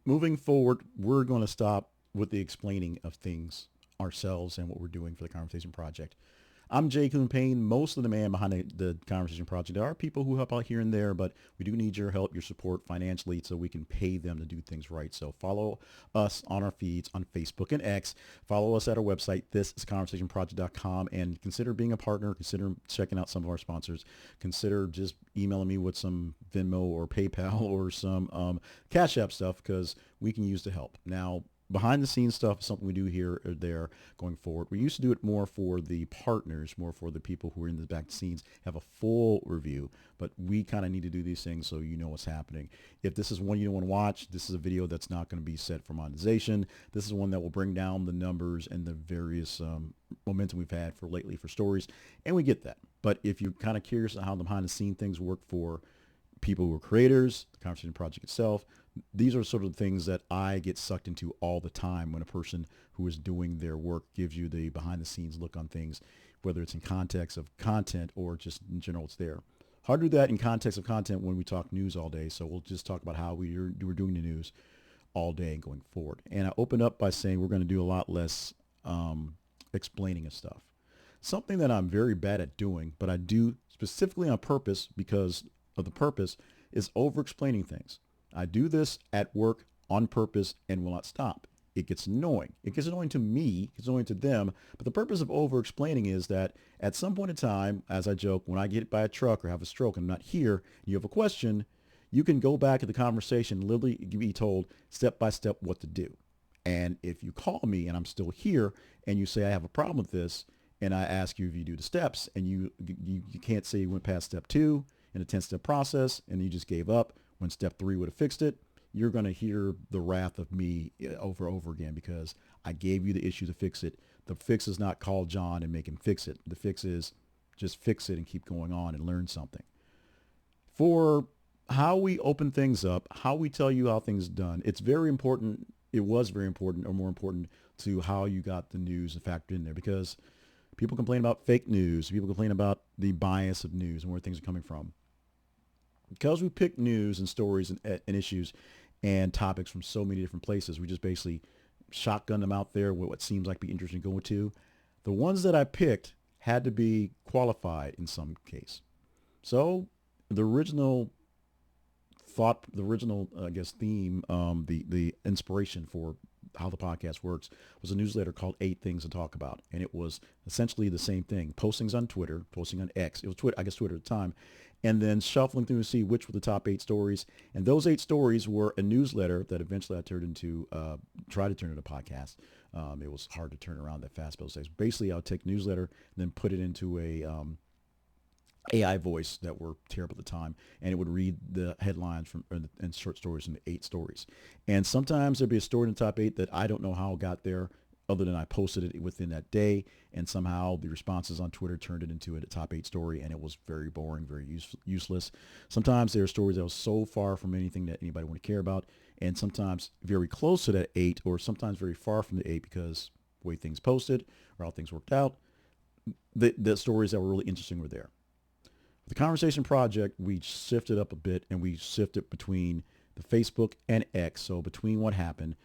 Moving forward, we're going to stop with the explaining of things ourselves and what we're doing for the Conversation Project. I'm Jay Coon Payne, most of the man behind the Conversation Project. There are people who help out here and there, but we do need your help, your support financially so we can pay them to do things right. So follow us on our feeds on Facebook and X. Follow us at our website, thisisconversationproject.com, and consider being a partner. Consider checking out some of our sponsors. Consider just emailing me with some Venmo or PayPal or some Cash App stuff because we can use the help. Now, behind the scenes stuff is something we do here or there going forward. We used to do it more for the partners, more for the people who are in the back scenes, have a full review, but we kind of need to do these things so you know what's happening. If this is one you don't want to watch, this is a video that's not going to be set for monetization. This is one that will bring down the numbers and the various momentum we've had for lately for stories, and we get that. But if you're kind of curious on how the behind the scene things work for people who are creators, the Conversation Project itself, these are sort of the things that I get sucked into all the time when a person who is doing their work gives you the behind the scenes look on things, whether it's in context of content or just in general it's there. Hard to do that in context of content when we talk news all day, so we'll just talk about how we're doing the news all day and going forward. And I opened up by saying we're going to do a lot less explaining of stuff. Something that I'm very bad at doing, but I do specifically on purpose because of the purpose, is over explaining things. I do this at work on purpose and will not stop. It gets annoying. It gets annoying to me, it gets annoying to them. But the purpose of over explaining is that at some point in time, as I joke, when I get hit by a truck or have a stroke and I'm not here and you have a question, you can go back to the conversation, literally be told step by step what to do. And if you call me and I'm still here and you say I have a problem with this and I ask you if you do the steps and you can't say you went past step 2 in a 10-step process and you just gave up when step 3 would have fixed it, you're going to hear the wrath of me over and over again because I gave you the issue to fix it. The fix is not call John and make him fix it. The fix is just fix it and keep going on and learn something. For how we open things up, how we tell you how things are done, it's very important. It was very important or more important to how you got the news factored in there because people complain about fake news. People complain about the bias of news and where things are coming from. Because we pick news and stories and issues and topics from so many different places, we just basically shotgun them out there with what seems like be interesting to go to. The ones that I picked had to be qualified in some case. So the original thought, the original, I guess, theme, the inspiration for how the podcast works was a newsletter called 8 Things to Talk About. And it was essentially the same thing. Postings on Twitter, posting on X. It was Twitter, I guess Twitter at the time. And then shuffling through to see which were the top 8 stories. And those 8 stories were a newsletter that eventually I turned into, tried to turn into a podcast. It was hard to turn around that fast those days. Basically, I would take a newsletter and then put it into a AI voice that were terrible at the time, and it would read the headlines from and short stories from the 8 stories. And sometimes there'd be a story in the top 8 that I don't know how it got there, other than I posted it within that day, and somehow the responses on Twitter turned it into a top 8 story, and it was very boring, very useless. Sometimes there are stories that was so far from anything that anybody would care about, and sometimes very close to that 8, or sometimes very far from the 8 because the way things posted or how things worked out. The stories that were really interesting were there. The Conversation Project, we shifted up a bit and we shifted between the Facebook and X. So between what happened,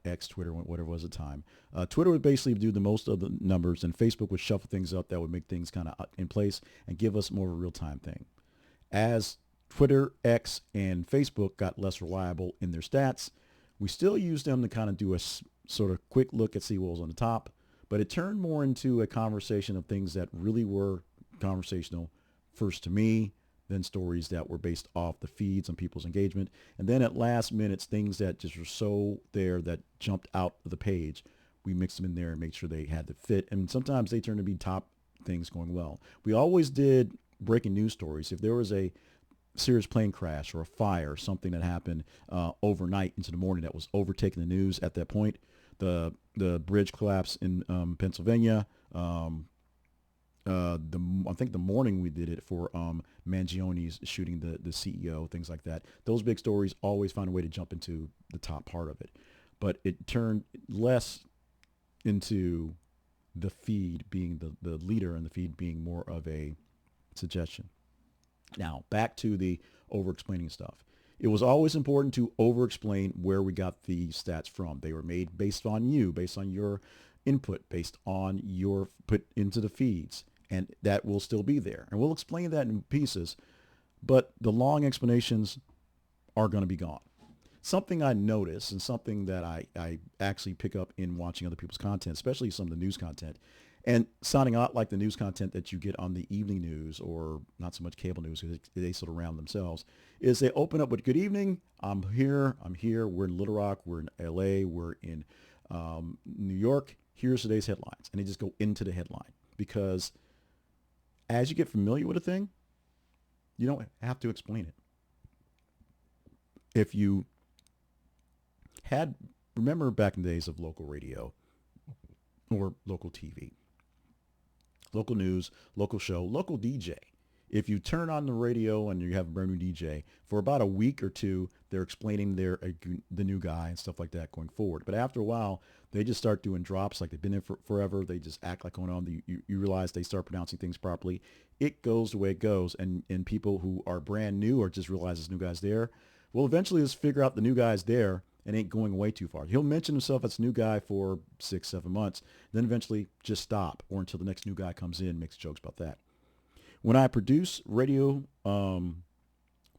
X, Twitter, whatever it was at the time. Twitter would basically do the most of the numbers and Facebook would shuffle things up that would make things kind of in place and give us more of a real-time thing. As Twitter, X, and Facebook got less reliable in their stats, we still used them to kind of do a sort of quick look at see what was on the top, but it turned more into a conversation of things that really were conversational. First to me, then stories that were based off the feeds and people's engagement. And then at last minutes, things that just were so there that jumped out of the page, we mixed them in there and made sure they had to fit. And sometimes they turned to be top things going well. We always did breaking news stories. If there was a serious plane crash or a fire, something that happened overnight into the morning that was overtaking the news at that point, the bridge collapse in Pennsylvania, I think the morning we did it for Mangione's shooting the CEO, things like that. Those big stories always find a way to jump into the top part of it. But it turned less into the feed being the leader and the feed being more of a suggestion. Now, back to the over-explaining stuff. It was always important to over-explain where we got the stats from. They were made based on you, based on your input, based on your put into the feeds, and that will still be there. And we'll explain that in pieces, but the long explanations are going to be gone. Something I notice and something that I actually pick up in watching other people's content, especially some of the news content, and sounding out like the news content that you get on the evening news or not so much cable news because they sort of round themselves, is they open up with good evening, I'm here, we're in Little Rock, we're in LA, we're in New York, here's today's headlines. And they just go into the headline because as you get familiar with a thing, you don't have to explain it. If you had, remember back in the days of local radio or local TV, local news, local show, local DJ. If you turn on the radio and you have a brand new DJ, for about a week or two, they're explaining the new guy and stuff like that going forward. But after a while, they just start doing drops like they've been there forever. They just act like going on. You realize they start pronouncing things properly. It goes the way it goes. And people who are brand new or just realize this new guy's there, will eventually just figure out the new guy's there and ain't going away too far. He'll mention himself as a new guy for 6-7 months, then eventually just stop or until the next new guy comes in and makes jokes about that. When I produce radio, when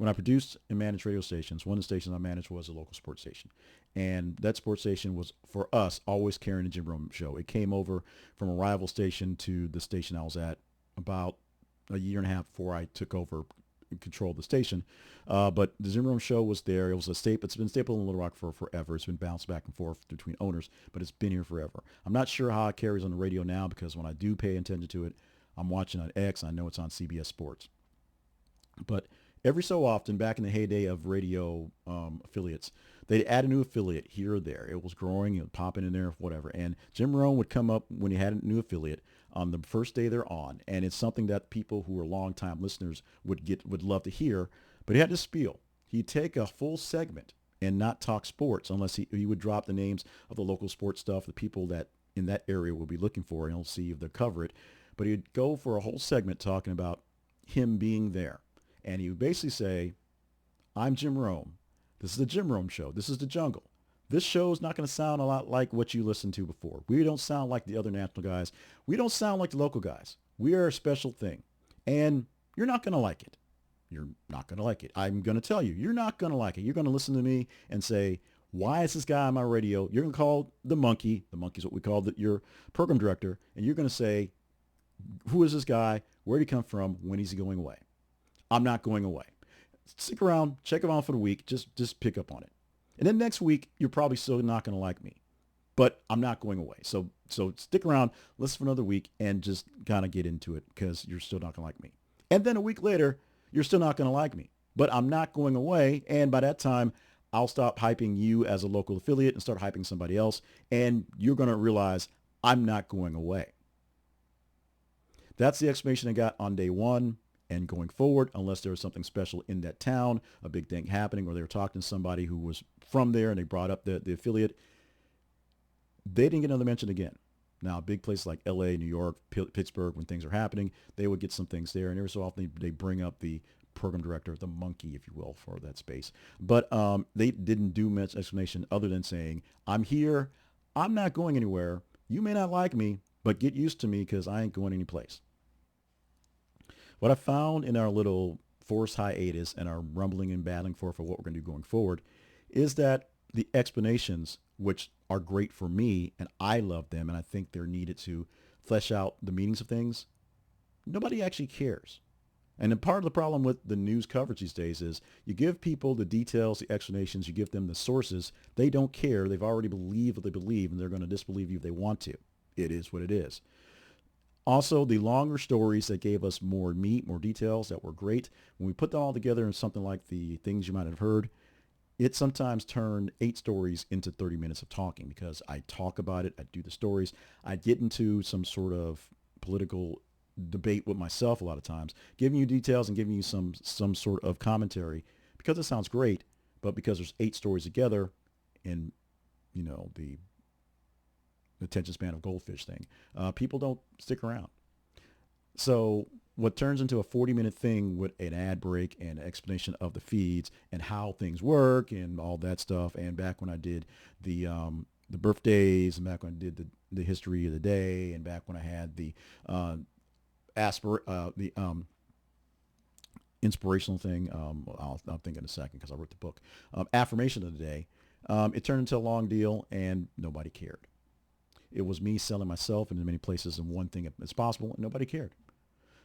I produced and managed radio stations, one of the stations I managed was a local sports station. And that sports station was, for us, always carrying the Jim Rome show. It came over from a rival station to the station I was at about a year and a half before I took over control of the station. But the Jim Rome show was there. It was a staple. It's been staple in Little Rock for forever. It's been bounced back and forth between owners, but it's been here forever. I'm not sure how it carries on the radio now because when I do pay attention to it, I'm watching on X. I know it's on CBS Sports. But every so often, back in the heyday of radio affiliates, they'd add a new affiliate here or there. It was growing, it was popping in there, whatever. And Jim Rome would come up when he had a new affiliate on the first day they're on. And it's something that people who are longtime listeners would love to hear. But he had to spiel. He'd take a full segment and not talk sports unless he would drop the names of the local sports stuff, the people that in that area will be looking for, and he'll see if they'll cover it. But he'd go for a whole segment talking about him being there. And he would basically say, I'm Jim Rome. This is the Jim Rome Show. This is the jungle. This show is not going to sound a lot like what you listened to before. We don't sound like the other national guys. We don't sound like the local guys. We are a special thing. And you're not going to like it. You're not going to like it. I'm going to tell you, you're not going to like it. You're going to listen to me and say, why is this guy on my radio? You're going to call the monkey. The monkey is what we call your program director. And you're going to say, who is this guy? Where did he come from? When is he going away? I'm not going away. Stick around, check him out for the week. Just pick up on it. And then next week, you're probably still not going to like me, but I'm not going away. So stick around, listen for another week, and just kind of get into it because you're still not going to like me. And then a week later, you're still not going to like me, but I'm not going away. And by that time, I'll stop hyping you as a local affiliate and start hyping somebody else. And you're going to realize I'm not going away. That's the explanation I got on day one and going forward, unless there was something special in that town, a big thing happening, or they were talking to somebody who was from there and they brought up the affiliate. They didn't get another mention again. Now, big places like LA, New York, Pittsburgh, when things are happening, they would get some things there. And every so often they bring up the program director, the monkey, if you will, for that space. But they didn't do much explanation other than saying, I'm here. I'm not going anywhere. You may not like me, but get used to me because I ain't going anyplace. What I found in our little forced hiatus and our rumbling and battling for what we're going to do going forward is that the explanations, which are great for me, and I love them, and I think they're needed to flesh out the meanings of things, nobody actually cares. And part of the problem with the news coverage these days is you give people the details, the explanations, you give them the sources. They don't care. They've already believed what they believe, and they're going to disbelieve you if they want to. It is what it is. Also, the longer stories that gave us more meat, more details that were great, when we put them all together in something like the things you might have heard, it sometimes turned 8 stories into 30 minutes of talking because I talk about it, I do the stories, I get into some sort of political debate with myself a lot of times, giving you details and giving you some sort of commentary because it sounds great, but because there's 8 stories together in, the attention span of goldfish thing, people don't stick around. So what turns into a 40-minute thing with an ad break and explanation of the feeds and how things work and all that stuff. And back when I did the birthdays, and back when I did the history of the day, and back when I had the uh, the inspirational thing. I'll think in a second because I wrote the book. Affirmation of the day. It turned into a long deal and nobody cared. It was me selling myself in as many places in one thing as possible and nobody cared.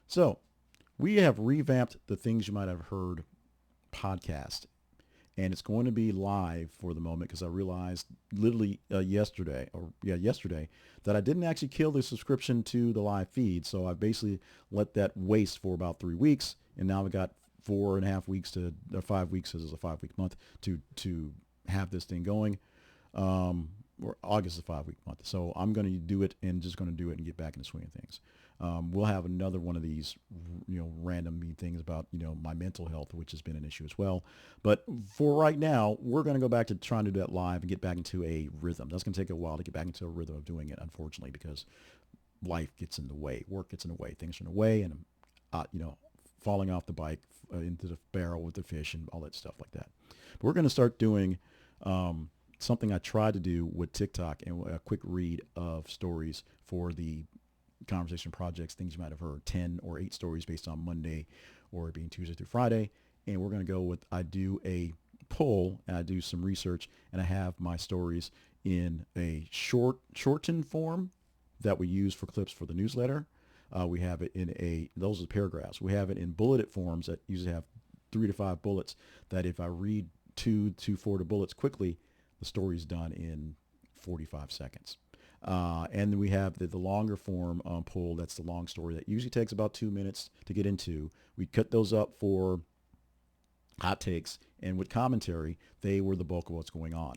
So we have revamped the Things You Might Have Heard podcast, and it's going to be live for the moment because I realized literally yesterday that I didn't actually kill the subscription to the live feed. So I basically let that waste for about 3 weeks, and now we got 4.5 weeks to or 5 weeks, because it's a 5 week month, to have this thing going. Or August is a 5 week month. So I'm going to do it and just going to do it and get back in the swing of things. We'll have another one of these, random things about, my mental health, which has been an issue as well. But for right now, we're going to go back to trying to do that live and get back into a rhythm. That's going to take a while to get back into a rhythm of doing it, unfortunately, because life gets in the way, work gets in the way, things are in the way, and, falling off the bike into the barrel with the fish and all that stuff like that. But we're going to start doing something I tried to do with TikTok, and a quick read of stories for the conversation projects, things you might have heard, 10 or 8 stories based on Monday or being Tuesday through Friday. And we're going to go with, I do a poll and I do some research, and I have my stories in a shortened form that we use for clips for the newsletter. We have it in those are paragraphs. We have it in bulleted forms that usually have 3 to 5 bullets, that if I read 2 to 4 bullets quickly, the story's done in 45 seconds. And then we have the longer form poll. That's the long story that usually takes about 2 minutes to get into. We cut those up for hot takes, and with commentary, they were the bulk of what's going on.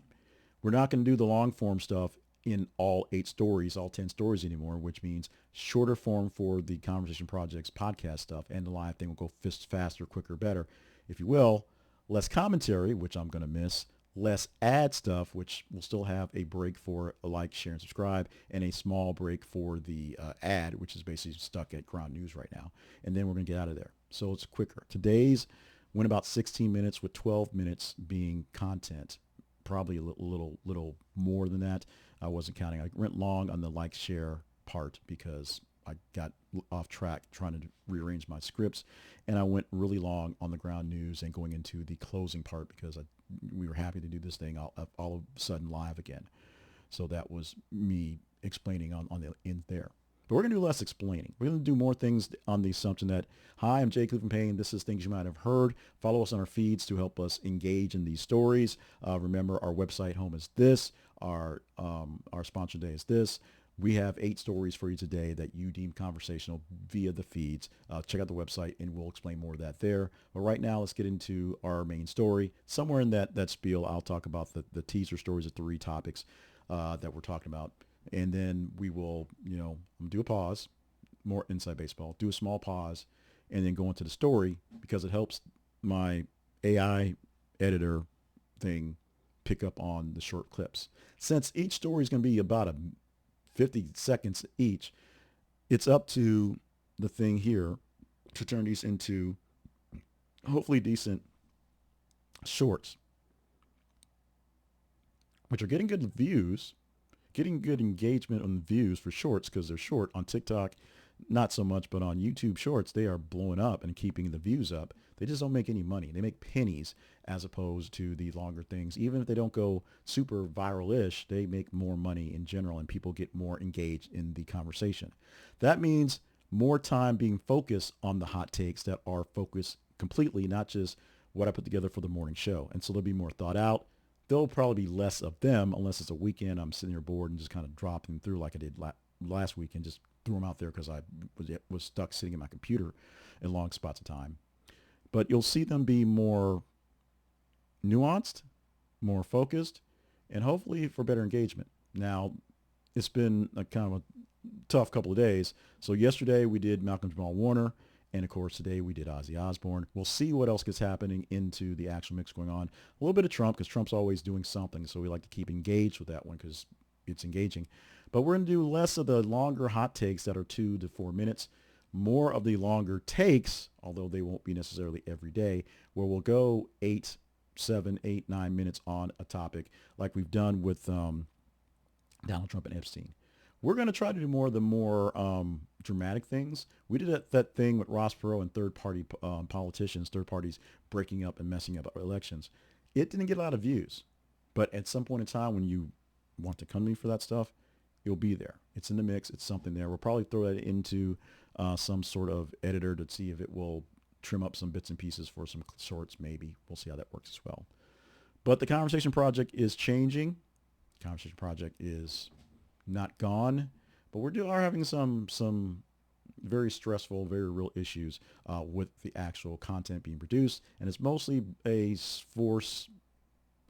We're not going to do the long form stuff in all 8 stories, all 10 stories anymore, which means shorter form for the conversation projects podcast stuff, and the live thing will go faster, quicker, better, if you will. Less commentary, which I'm going to miss. Less ad stuff, which will still have a break for a like, share, and subscribe, and a small break for the ad, which is basically stuck at ground news right now. And then we're going to get out of there. So it's quicker. Today's went about 16 minutes, with 12 minutes being content. Probably a little more than that. I wasn't counting. I went long on the like, share part because I got off track trying to rearrange my scripts, and I went really long on the ground news and going into the closing part because we were happy to do this thing all of a sudden live again. So that was me explaining on the end there. But we're going to do less explaining. We're going to do more things on the assumption that, hi, I'm Jay Cleveland Payne. This is Things You Might Have Heard. Follow us on our feeds to help us engage in these stories. Remember, our website home is this. Our sponsor day is this. We have 8 stories for you today that you deem conversational via the feeds. Check out the website and we'll explain more of that there. But right now, let's get into our main story. Somewhere in that spiel, I'll talk about the teaser stories of 3 topics that we're talking about. And then we will, do a pause, more inside baseball, do a small pause, and then go into the story, because it helps my AI editor thing pick up on the short clips. Since each story is going to be about 50 seconds each, it's up to the thing here to turn these into hopefully decent shorts, which are getting good views, getting good engagement on the views for shorts because they're short. On TikTok, not so much, but on YouTube Shorts, they are blowing up and keeping the views up. They just don't make any money. They make pennies as opposed to the longer things. Even if they don't go super viral-ish, they make more money in general, and people get more engaged in the conversation. That means more time being focused on the hot takes that are focused completely, not just what I put together for the morning show. And so they'll be more thought out. There'll probably be less of them unless it's a weekend. I'm sitting here bored and just kind of dropping through like I did last week and just threw them out there because I was stuck sitting at my computer in long spots of time. But you'll see them be more nuanced, more focused, and hopefully for better engagement. Now, it's been a kind of a tough couple of days. So yesterday we did Malcolm Jamal Warner. And of course, today we did Ozzy Osbourne. We'll see what else gets happening into the actual mix going on. A little bit of Trump, because Trump's always doing something. So we like to keep engaged with that one because it's engaging. But we're going to do less of the longer hot takes that are 2 to 4 minutes. more of the longer takes, although they won't be necessarily every day, where we'll go 8, 7, 8, 9 minutes on a topic like we've done with Donald Trump and Epstein. We're going to try to do more of the more dramatic things. We did that thing with Ross Perot and third-party politicians, third parties breaking up and messing up our elections. It didn't get a lot of views. But at some point in time when you want to come to me for that stuff, you'll be there. It's in the mix. It's something there. We'll probably throw that into some sort of editor to see if it will trim up some bits and pieces for some shorts, maybe. We'll see how that works as well. But the Conversation Project is changing. The Conversation Project is not gone, but are having some very stressful, very real issues with the actual content being produced, and it's mostly a force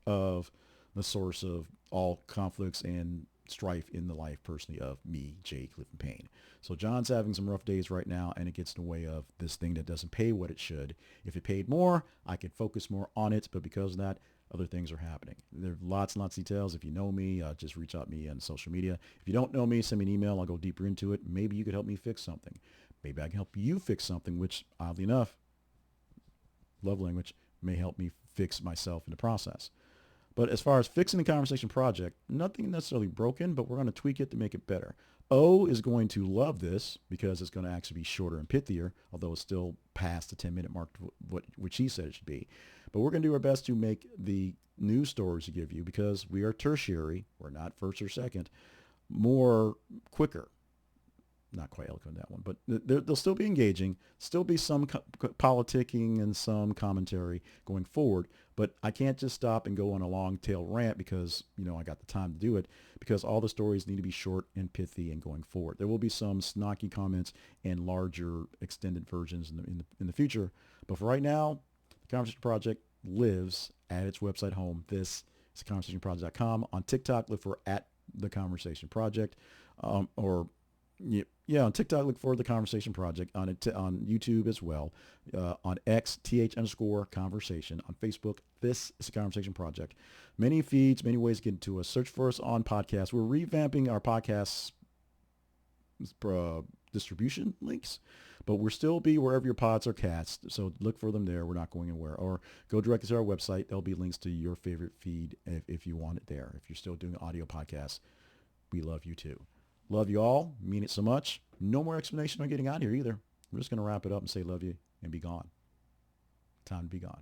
of the source of all conflicts and strife in the life personally of me, Jay Clifton Payne. So John's having some rough days right now, and it gets in the way of this thing that doesn't pay what it should. If it paid more, I could focus more on it, but because of that, other things are happening. There are lots and lots of details. If you know me, just reach out to me on social media. If you don't know me, send me an email. I'll go deeper into it. Maybe you could help me fix something. Maybe I can help you fix something, which oddly enough, love language, may help me fix myself in the process. But as far as fixing the Conversation Project, nothing necessarily broken, but we're going to tweak it to make it better. O is going to love this because it's going to actually be shorter and pithier, although it's still past the 10-minute mark, which he said it should be. But we're going to do our best to make the news stories to give you, because we are tertiary, we're not first or second, more quicker. Not quite eloquent that one, but they'll still be engaging, still be some politicking and some commentary going forward. But I can't just stop and go on a long tail rant because, I got the time to do it, because all the stories need to be short and pithy and going forward. There will be some snarky comments and larger extended versions in the future. But for right now, the Conversation Project lives at its website home. This is conversationproject.com. On TikTok, look for @The Conversation Project, or on TikTok, look for The Conversation Project. On YouTube as well. On X, th_conversation. On Facebook, this is The Conversation Project. Many feeds, many ways to get to us. Search for us on podcasts. We're revamping our podcasts distribution links, but we'll still be wherever your pods are cast. So look for them there. We're not going anywhere. Or go directly to our website. There'll be links to your favorite feed if you want it there. If you're still doing audio podcasts, we love you too. Love you all. Mean it so much. No more explanation on getting out of here either. We're just going to wrap it up and say love you and be gone. Time to be gone.